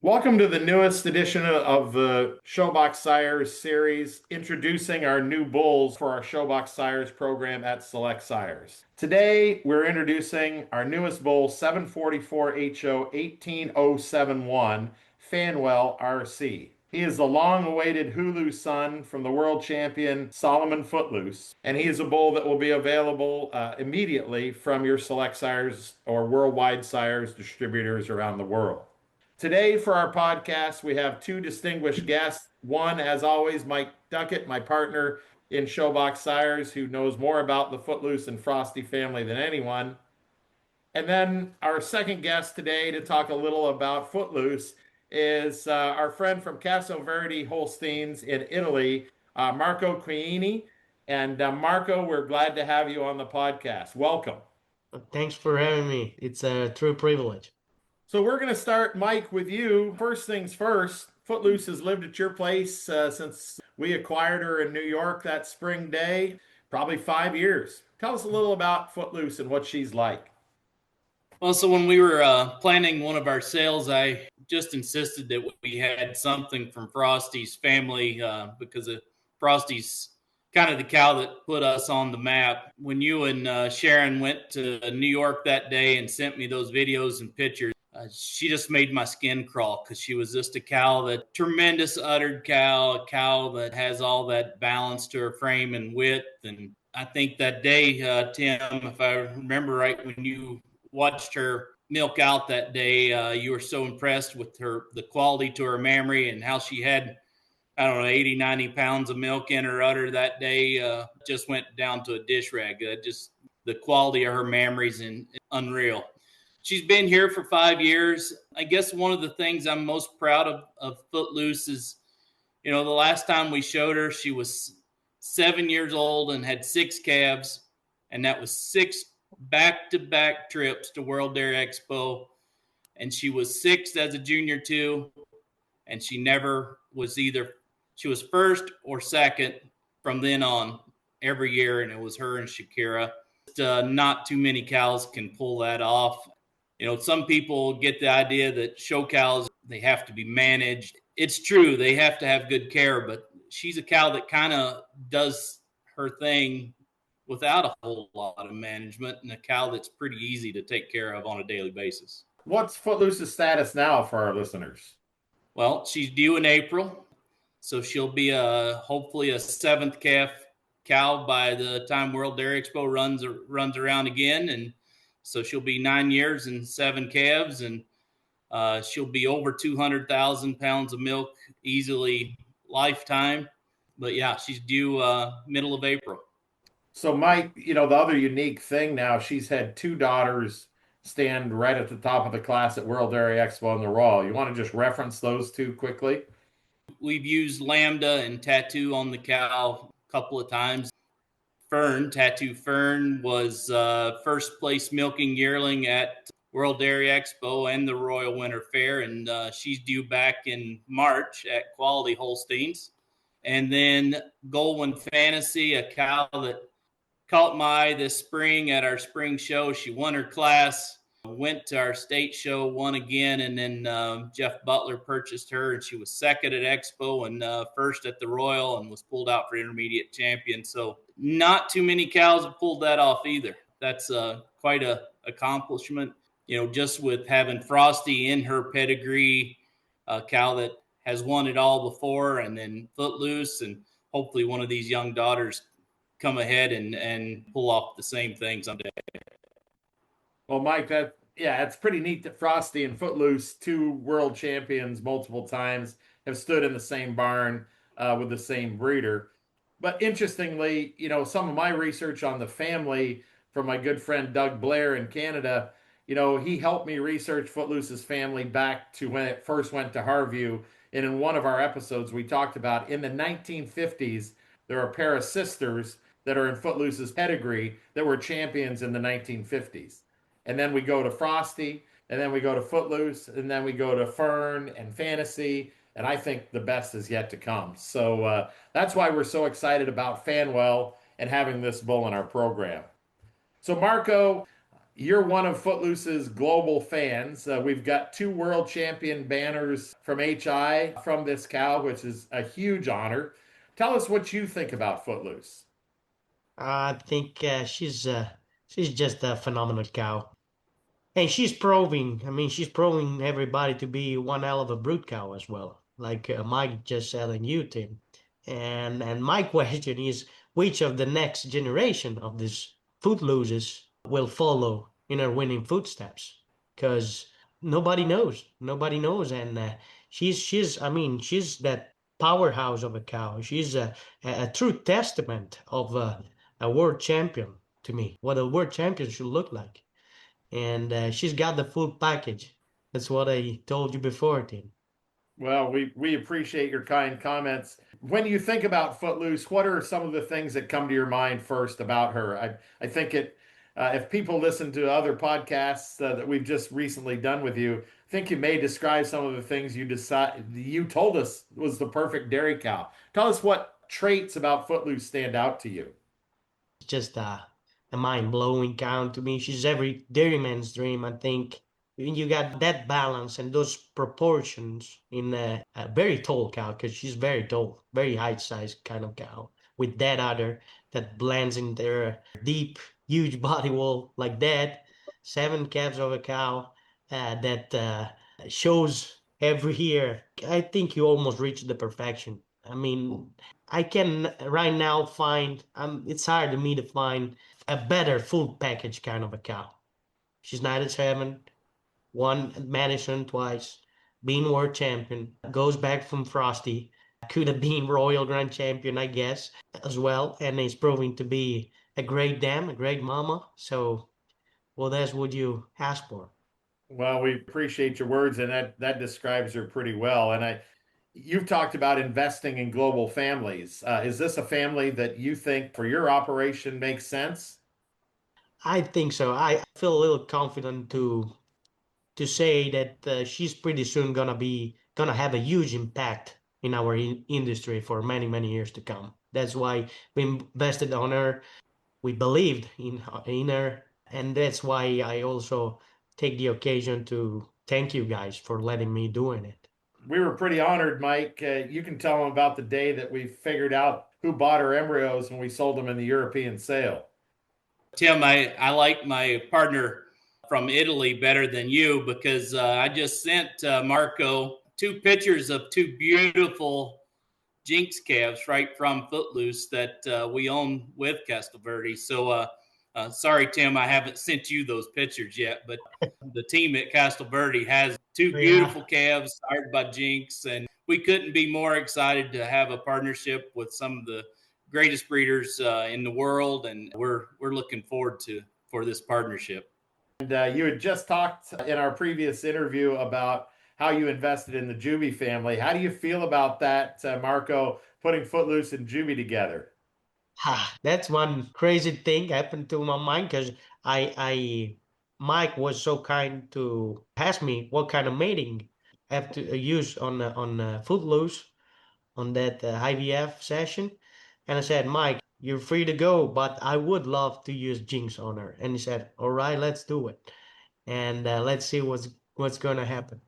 Welcome to the newest edition of the Showbox Sires series, introducing our new bulls for our Showbox Sires program at Select Sires. Today, we're introducing our newest bull, 744HO18071, FANWELL RC. He is the long-awaited Hulu son from the world champion Solomon Footloose, and he is a bull that will be available immediately from your Select Sires or Worldwide Sires distributors around the world. Today, for our podcast, we have two distinguished guests. One, as always, Mike Duckett, my partner in Showbox Sires, who knows more about the Footloose and Frosty family than anyone. And then our second guest today to talk a little about Footloose is our friend from Castelverde, Holsteins in Italy, Marco Quaini. And Marco, we're glad to have you on the podcast. Welcome. Thanks for having me. It's a true privilege. So we're going to start, Mike, with you. First things first, Footloose has lived at your place since we acquired her in New York that spring day, probably 5 years. Tell us a little about Footloose and what she's like. Well, so when we were planning one of our sales, I just insisted that we had something from Frosty's family because Frosty's kind of the cow that put us on the map. When you and Sharon went to New York that day and sent me those videos and pictures, she just made my skin crawl because she was just a cow, that tremendous uddered cow, a cow that has all that balance to her frame and width. And I think that day, Tim, if I remember right, when you watched her milk out that day, you were so impressed with the quality to her mammary and how she had, I don't know, 80, 90 pounds of milk in her udder that day. Just went down to a dish rag. Just the quality of her mammaries and unreal. She's been here for 5 years. I guess one of the things I'm most proud of Footloose is, the last time we showed her, she was 7 years old and had 6 calves, and that was 6 back-to-back trips to World Dairy Expo. And she was 6th as a junior too, and she never was she was 1st or 2nd from then on every year, and it was her and Shakira. Not too many cows can pull that off. Some people get the idea that show cows, they have to be managed. It's true, they have to have good care, but she's a cow that kind of does her thing without a whole lot of management, and a cow that's pretty easy to take care of on a daily basis. What's Footloose's status now for our listeners? Well, she's due in April, so she'll be hopefully a 7th calf cow by the time World Dairy Expo runs around again, and so she'll be 9 years and 7 calves, and she'll be over 200,000 pounds of milk easily lifetime. But yeah, she's due middle of April. So Mike, the other unique thing now, she's had 2 daughters stand right at the top of the class at World Dairy Expo in the Raw. You want to just reference those 2 quickly? We've used Lambda and Tattoo on the cow a couple of times. Tattoo Fern was first place milking yearling at World Dairy Expo and the Royal Winter Fair, and she's due back in March at Quality Holsteins. And then Goldwyn Fantasy, a cow that caught my eye this spring at our spring show. She won her class, went to our state show, won again, and then Jeff Butler purchased her, and she was 2nd at Expo and 1st at the Royal, and was pulled out for intermediate champion. So not too many cows have pulled that off either. That's quite a accomplishment. Just with having Frosty in her pedigree, a cow that has won it all before, and then Footloose, and hopefully one of these young daughters come ahead and pull off the same thing someday. Well, Mike, it's pretty neat that Frosty and Footloose, 2 world champions multiple times, have stood in the same barn with the same breeder. But interestingly, some of my research on the family from my good friend Doug Blair in Canada, he helped me research Footloose's family back to when it first went to Harview. And in one of our episodes, we talked about in the 1950s, there are a pair of sisters that are in Footloose's pedigree that were champions in the 1950s. And then we go to Frosty, and then we go to Footloose, and then we go to Fern and Fantasy, and I think the best is yet to come. So that's why we're so excited about FANWELL and having this bull in our program. So Marco, You're one of Footloose's global fans. We've got 2 world champion banners from HI from this cow, which is a huge honor. Tell us what you think about Footloose. I think she's just a phenomenal cow. And she's proving everybody to be one hell of a brute cow as well, like Mike just said and you, Tim. And my question is, which of the next generation of these footlooses will follow in her winning footsteps? Because nobody knows, and she's that powerhouse of a cow. She's a true testament of a world champion to me. What a world champion should look like, and she's got the full package. That's what I told you before, Tim. Well, we appreciate your kind comments. When you think about Footloose, what are some of the things that come to your mind first about her? I think if people listen to other podcasts that we've just recently done with you, I think you may describe some of the things you told us was the perfect dairy cow. Tell us what traits about Footloose stand out to you. Just a mind-blowing count to me. She's every dairyman's dream, I think. When you got that balance and those proportions in a very tall cow, because she's very tall, very height-sized kind of cow, with that udder that blends in their deep, huge body wall like that. 7 calves of a cow that shows every year. I think you almost reached the perfection. I mean, I can right now find, it's hard to me to find a better full package kind of a cow. She's 97, won at Madison twice, been world champion, goes back from Frosty, could have been Royal Grand Champion, I guess, as well, and is proving to be a great dam, a great mama. So, what else would you ask for? Well, we appreciate your words, and that describes her pretty well. You've talked about investing in global families. Is this a family that you think for your operation makes sense? I think so. I feel a little confident to say that she's pretty soon gonna have a huge impact in our industry for many years to come. That's why we invested on her. We believed in her, and that's why I also take the occasion to thank you guys for letting me doing it. We were pretty honored, Mike. You can tell them about the day that we figured out who bought our embryos when we sold them in the European sale. Tim, I like my partner from Italy better than you because I just sent Marco 2 pictures of 2 beautiful Jinx calves right from Footloose that we own with Castelverde. So sorry, Tim, I haven't sent you those pictures yet, but the team at Castelverde has 2 Yeah. beautiful calves sired by Jinx, and we couldn't be more excited to have a partnership with some of the greatest breeders in the world, and we're looking forward for this partnership. And you had just talked in our previous interview about how you invested in the Juby family. How do you feel about that, Marco, putting Footloose and Juby together? That's one crazy thing happened to my mind because Mike was so kind to ask me what kind of mating I have to use on Footloose on that IVF session, and I said, Mike, you're free to go, but I would love to use Jinx on her. And he said, all right, let's do it, and let's see what's gonna happen.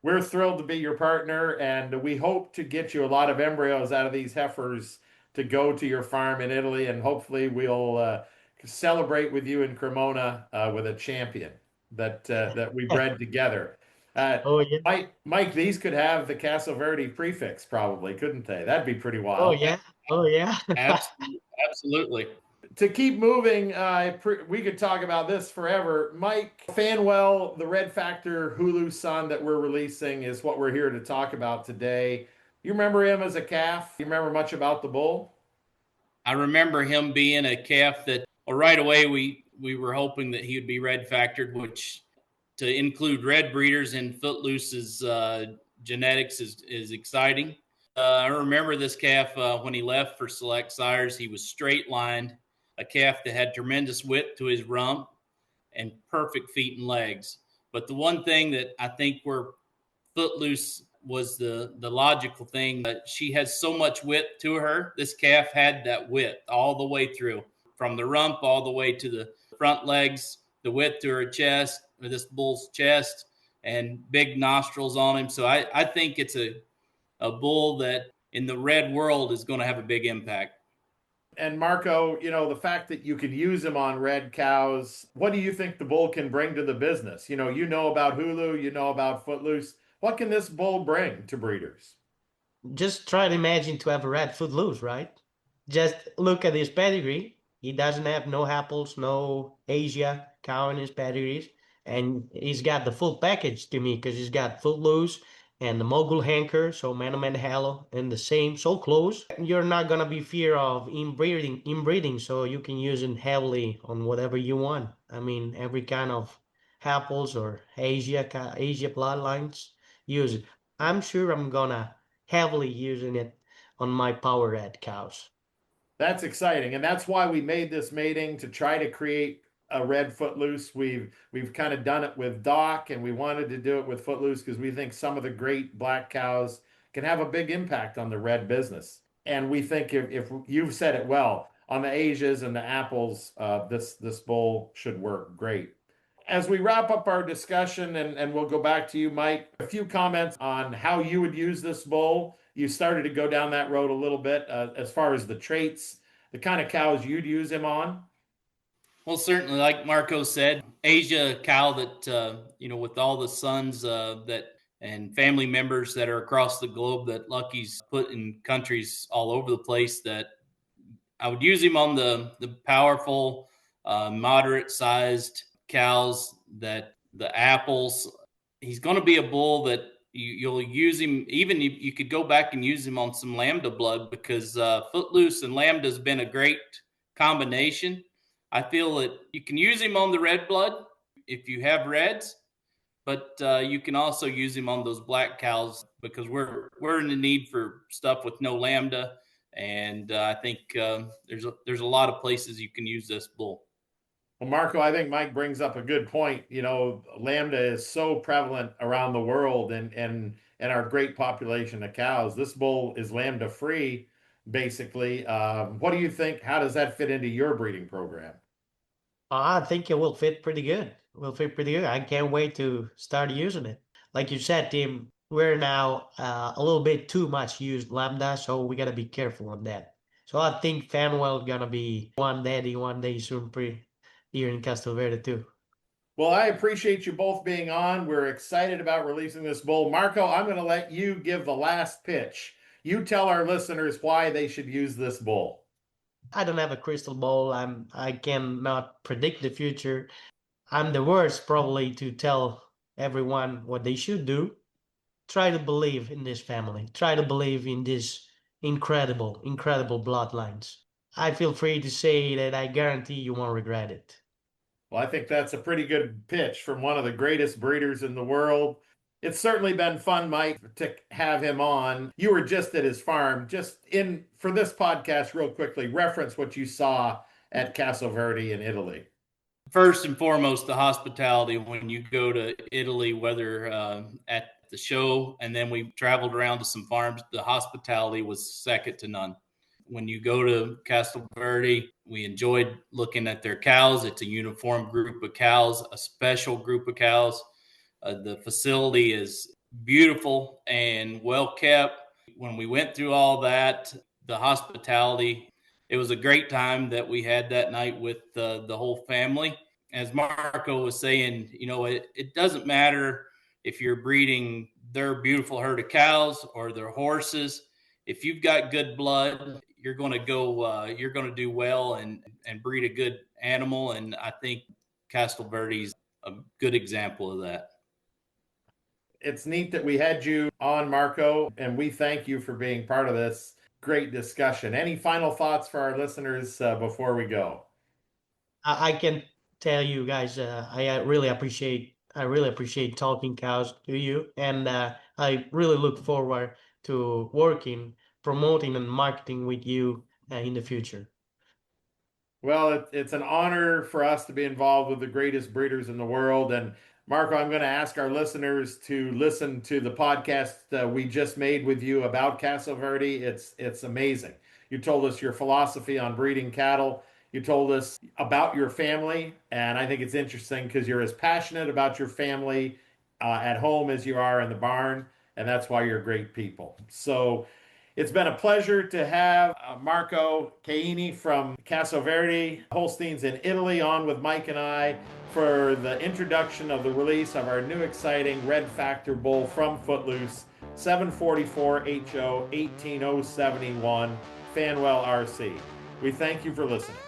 We're thrilled to be your partner, and we hope to get you a lot of embryos out of these heifers to go to your farm in Italy, and hopefully we'll celebrate with you in Cremona with a champion that we bred together. Oh yeah, Mike, these could have the Castelverde prefix, probably, couldn't they? That'd be pretty oh wild. yeah, oh yeah. Absolutely. To keep moving, we could talk about this forever. Mike, Fanwell, the Red Factor Hulu son that we're releasing is what we're here to talk about today. You remember him as a calf? You remember much about the bull? I remember him being a calf that, well, right away we were hoping that he would be red factored, which to include red breeders in Footloose's genetics is exciting. I remember this calf when he left for Select Sires. He was straight lined, a calf that had tremendous width to his rump and perfect feet and legs. But the one thing that I think where Footloose was the logical thing, she has so much width to her. This calf had that width all the way through, from the rump all the way to the front legs, the width to her chest, or this bull's chest, and big nostrils on him. So I think it's a bull that in the red world is going to have a big impact. And Marco, the fact that you can use him on red cows, what do you think the bull can bring to the business? You know about Hulu, you know about Footloose. What can this bull bring to breeders? Just try to imagine to have a red Footloose, right? Just look at his pedigree. He doesn't have no apples, no Asia cow in his pedigrees. And he's got the full package to me because he's got Footloose and the Mogul Hanker, so Man Halo, and the same, so close. You're not gonna be fear of inbreeding, so you can use it heavily on whatever you want. I mean, every kind of apples or Asia bloodlines, use it. I'm sure I'm gonna heavily using it on my power red cows. That's exciting, and that's why we made this mating to try to create a red Footloose. We've kind of done it with Doc, and we wanted to do it with Footloose because we think some of the great black cows can have a big impact on the red business. And we think if you've said it well on the Asias and the apples, this bull should work great. As we wrap up our discussion, and we'll go back to you, Mike, a few comments on how you would use this bull. You started to go down that road a little bit as far as the traits, the kind of cows you'd use him on. Well, certainly, like Marco said, Asia cow that, with all the sons and family members that are across the globe that Lucky's put in countries all over the place, that I would use him on the powerful, moderate-sized cows, that the apples. He's going to be a bull that you'll use him. Even you could go back and use him on some Lambda blood, because Footloose and Lambda has been a great combination. I feel that you can use him on the red blood if you have reds, but you can also use him on those black cows, because we're in the need for stuff with no Lambda, and I think there's a lot of places you can use this bull. Well, Marco, I think Mike brings up a good point. Lambda is so prevalent around the world, and our great population of cows. This bull is Lambda free, basically. What do you think? How does that fit into your breeding program? I think it will fit pretty good. I can't wait to start using it. Like you said, Tim, we're now a little bit too much used Lambda, so we gotta be careful on that. So I think FANWELL gonna be one day soon, here in Castelverde too. Well, I appreciate you both being on. We're excited about releasing this bull. Marco, I'm going to let you give the last pitch. You tell our listeners why they should use this bull. I don't have a crystal ball. I cannot predict the future. I'm the worst probably to tell everyone what they should do. Try to believe in this family. Try to believe in these incredible bloodlines. I feel free to say that I guarantee you won't regret it. Well, I think that's a pretty good pitch from one of the greatest breeders in the world. It's certainly been fun, Mike, to have him on. You were just at his farm. For this podcast, real quickly, reference what you saw at Castelverde in Italy. First and foremost, the hospitality when you go to Italy, whether at the show, and then we traveled around to some farms, the hospitality was second to none. When you go to Castelverde, we enjoyed looking at their cows. It's a uniform group of cows, a special group of cows. The facility is beautiful and well kept. When we went through all that, the hospitality, it was a great time that we had that night with the whole family. As Marco was saying, it doesn't matter if you're breeding their beautiful herd of cows or their horses. If you've got good blood, you're going to do well and breed a good animal. And I think Castelverde's a good example of that. It's neat that we had you on, Marco, and we thank you for being part of this great discussion. Any final thoughts for our listeners before we go? I can tell you guys, I really appreciate talking cows to you, and I really look forward to working, promoting, and marketing with you in the future. Well, it's an honor for us to be involved with the greatest breeders in the world. And Marco, I'm going to ask our listeners to listen to the podcast we just made with you about Castelverde. It's amazing. You told us your philosophy on breeding cattle, You told us about your family, and I think it's interesting because you're as passionate about your family at home as you are in the barn, and that's why you're great people. So it's been a pleasure to have Marco Quaini from Castelverde, Holsteins in Italy, on with Mike and I for the introduction of the release of our new exciting Red Factor bull from Footloose, 744HO18071 FANWELL RC. We thank you for listening.